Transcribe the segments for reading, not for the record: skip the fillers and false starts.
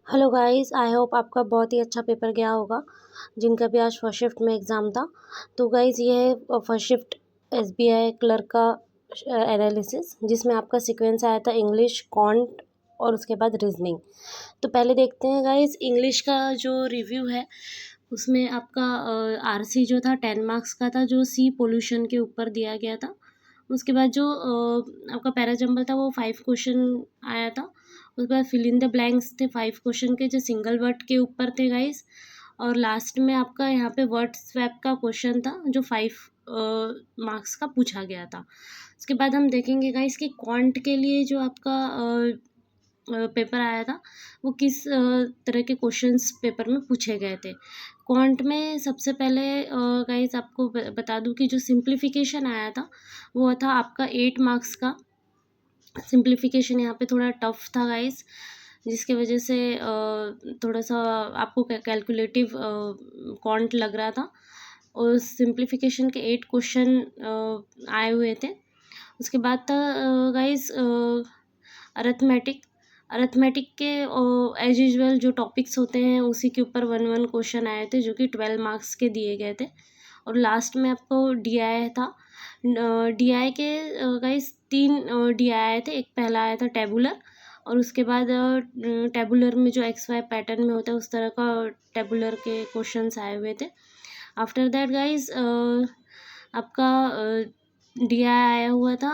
Hello guys, I hope आपका बहुत ही अच्छा पेपर गया होगा जिनका भी आज फर्स्ट शिफ्ट में एग्ज़ाम था। तो गाइस ये है फर्स्ट शिफ्ट एसबीआई क्लर्क का एनालिसिस, जिसमें आपका सीक्वेंस आया था इंग्लिश, क्वांट और उसके बाद रीजनिंग। तो पहले देखते हैं गाइस इंग्लिश का जो रिव्यू है, उसमें आपका आरसी जो था 10 मार्क्स का था, जो सी पोल्यूशन के ऊपर दिया गया था। उसके बाद जो आपका पैराजंबल था वो 5 क्वेश्चन आया था। उसके बाद फिल इन द ब्लैंक्स थे 5 क्वेश्चन के, जो सिंगल वर्ड के ऊपर थे गाइस। और लास्ट में आपका यहाँ पे वर्ड स्वैप का क्वेश्चन था जो 5 मार्क्स का पूछा गया था। उसके बाद हम देखेंगे गाइस कि क्वांट के लिए जो आपका पेपर आया था वो किस तरह के क्वेश्चंस पेपर में पूछे गए थे। क्वांट में सबसे पहले गाइस आपको बता दूं कि जो सिंप्लीफिकेशन आया था वो था आपका 8 मार्क्स का। सिंप्लीफिकेशन यहाँ पे थोड़ा टफ था गाइस, जिसके वजह से थोड़ा सा आपको कैलकुलेटिव क्वांट लग रहा था। और सिंप्लीफिकेशन के 8 क्वेश्चन आए हुए थे। उसके बाद था गाइस अरिथमेटिक। अरिथमेटिक के एज यूजुअल जो टॉपिक्स होते हैं उसी के ऊपर 1 क्वेश्चन आए थे, जो कि 12 मार्क्स के दिए गए थे। और लास्ट में आपको डीआई था। डीआई के गाइस 3 डीआई आए थे। एक पहला आया था टेबुलर, और उसके बाद टेबुलर में जो एक्स वाई पैटर्न में होता है उस तरह का टेबुलर के क्वेश्चंस आए हुए थे। आफ्टर दैट गाइस आपका डीआई आया हुआ था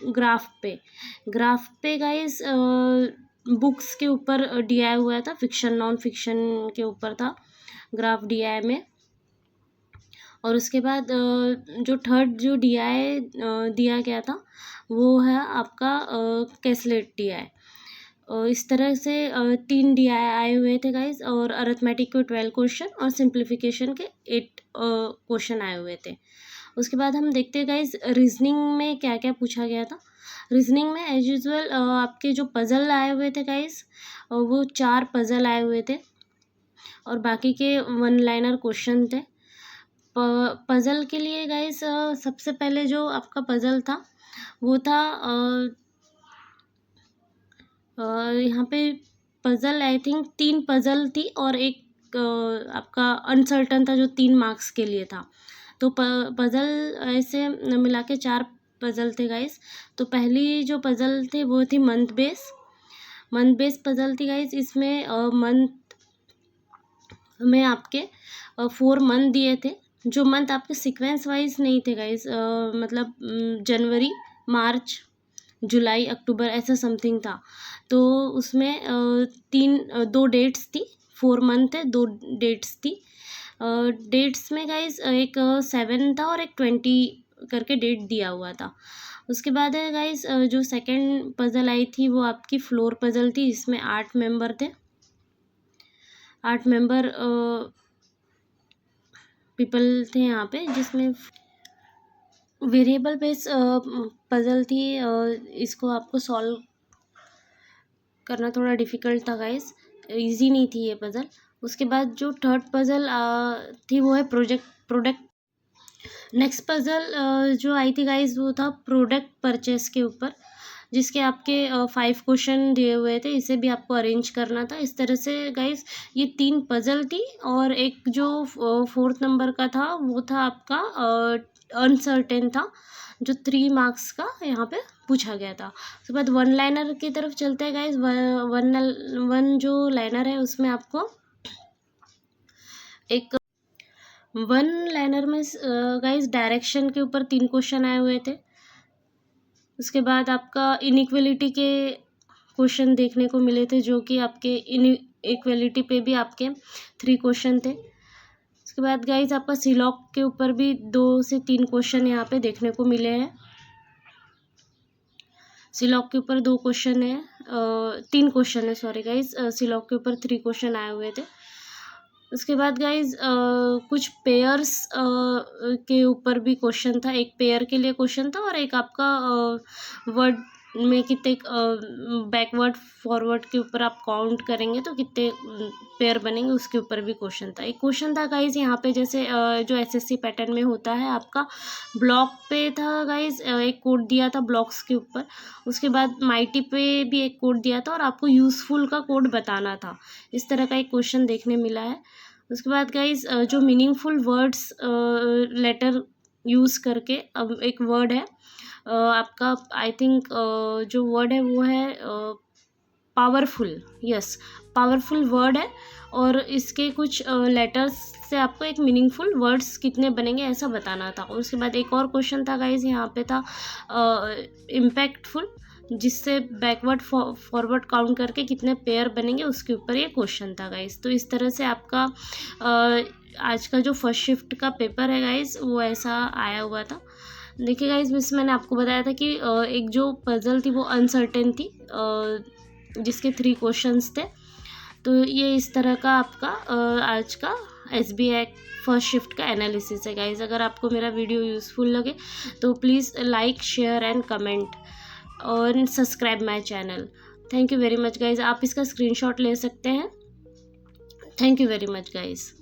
ग्राफ पे गाइस बुक्स के ऊपर डीआई हुआ था, फिक्शन नॉन फिक्शन के ऊपर था ग्राफ डीआई में। और उसके बाद जो थर्ड जो डीआई दिया गया था वो है आपका कैसलेट डीआई। इस तरह से 3 डीआई आए हुए थे गाइस, और अरिथमेटिक के 12 क्वेश्चन और सिंप्लीफिकेशन के 8 क्वेश्चन आए हुए थे। उसके बाद हम देखते हैं गाइस रीजनिंग में क्या क्या पूछा गया था। रीजनिंग में एज यूजुअल आपके जो पज़ल आए हुए थे गाइस, वो 4 पज़ल आए हुए थे, और बाकी के 1 लाइनर क्वेश्चन थे। पज़ल के लिए गाइस सबसे पहले जो आपका पज़ल था वो था यहाँ पे पज़ल आई थिंक 3 पज़ल थी, और एक आपका अनसर्टन था जो 3 मार्क्स के लिए था। तो पज़ल ऐसे मिला के 4 पज़ल थे गाइस। तो पहली जो पज़ल थी वो थी मंथ बेस पज़ल थी गाइस। इसमें मंथ में आपके 4 मंथ दिए थे, जो मंथ आपके सीक्वेंस वाइज नहीं थे गाइस, मतलब जनवरी, मार्च, जुलाई, अक्टूबर ऐसा समथिंग था। तो उसमें 2 डेट्स थी, 4 मंथ है, 2 डेट्स थी। डेट्स में गाइस एक 7 था और एक 20 करके डेट दिया हुआ था। उसके बाद है गाइस जो सेकंड पज़ल आई थी वो आपकी फ्लोर पज़ल थी, जिसमें 8 मेंबर थे। 8 मेंबर पीपल थे यहाँ पे, जिसमें वेरिएबल बेस पज़ल थी। इसको आपको सॉल्व करना थोड़ा डिफ़िकल्ट था गाइस, इजी नहीं थी ये पज़ल। उसके बाद जो थर्ड पज़ल थी वो है प्रोडक्ट। नेक्स्ट पज़ल जो आई थी गाइस वो था प्रोडक्ट परचेस के ऊपर, जिसके आपके 5 क्वेश्चन दिए हुए थे। इसे भी आपको अरेंज करना था इस तरह से गाइस। ये 3 पज़ल थी, और एक जो 4th नंबर का था वो था आपका अनसर्टेन था, जो 3 मार्क्स का यहाँ पे पूछा गया था। उसके बाद 1 लाइनर की तरफ चलते हैं गाइस। वन जो लाइनर है उसमें आपको एक 1 लाइनर में गाइस डायरेक्शन के ऊपर 3 क्वेश्चन आए हुए थे। उसके बाद आपका इनइक्वलिटी के क्वेश्चन देखने को मिले थे, जो कि आपके इनइक्वलिटी पे भी आपके 3 क्वेश्चन थे। उसके बाद गाइस आपका सिलॉक के ऊपर भी 2 से 3 क्वेश्चन यहाँ पे देखने को मिले हैं। सिलॉक के ऊपर 2 क्वेश्चन है, 3 क्वेश्चन है, सॉरी गाइस। सिलॉक के ऊपर 3 क्वेश्चन आए हुए थे। उसके बाद गाइज कुछ पेयर्स के ऊपर भी क्वेश्चन था। एक पेयर के लिए क्वेश्चन था, और एक आपका वर्ड में कितने बैकवर्ड फॉरवर्ड के ऊपर आप काउंट करेंगे तो कितने पेयर बनेंगे, उसके ऊपर भी क्वेश्चन था। एक क्वेश्चन था गाइज यहाँ पे, जैसे जो एसएससी पैटर्न में होता है आपका, ब्लॉक पे था गाइज, एक कोड दिया था ब्लॉक्स के ऊपर, उसके बाद माइटी पे भी एक कोड दिया था और आपको यूज़फुल का कोड बताना था। इस तरह का एक क्वेश्चन देखने मिला है। उसके बाद गाइज जो मीनिंगफुल वर्ड्स लेटर यूज़ करके, अब एक वर्ड है आपका, आई थिंक जो वर्ड है वो है पावरफुल, यस पावरफुल वर्ड है, और इसके कुछ लेटर्स से आपको एक मीनिंगफुल वर्ड्स कितने बनेंगे ऐसा बताना था। और उसके बाद एक और क्वेश्चन था गाइज यहाँ पे था इम्पैक्टफुल, जिससे बैकवर्ड फॉरवर्ड काउंट करके कितने पेयर बनेंगे उसके ऊपर ये क्वेश्चन था गाइज। तो इस तरह से आपका आज का जो फर्स्ट शिफ्ट का पेपर है गाइज वो ऐसा आया हुआ था। देखिए गाइज, मिस मैंने आपको बताया था कि एक जो पजल थी वो अनसर्टेन थी, जिसके 3 क्वेश्चंस थे। तो ये इस तरह का आपका आज का एसबीआई फर्स्ट शिफ्ट का एनालिसिस है गाइज। अगर आपको मेरा वीडियो यूज़फुल लगे तो please like, share and comment और subscribe my channel. Thank you very much guys. आप इसका स्क्रीनशॉट ले सकते हैं। Thank you very much guys.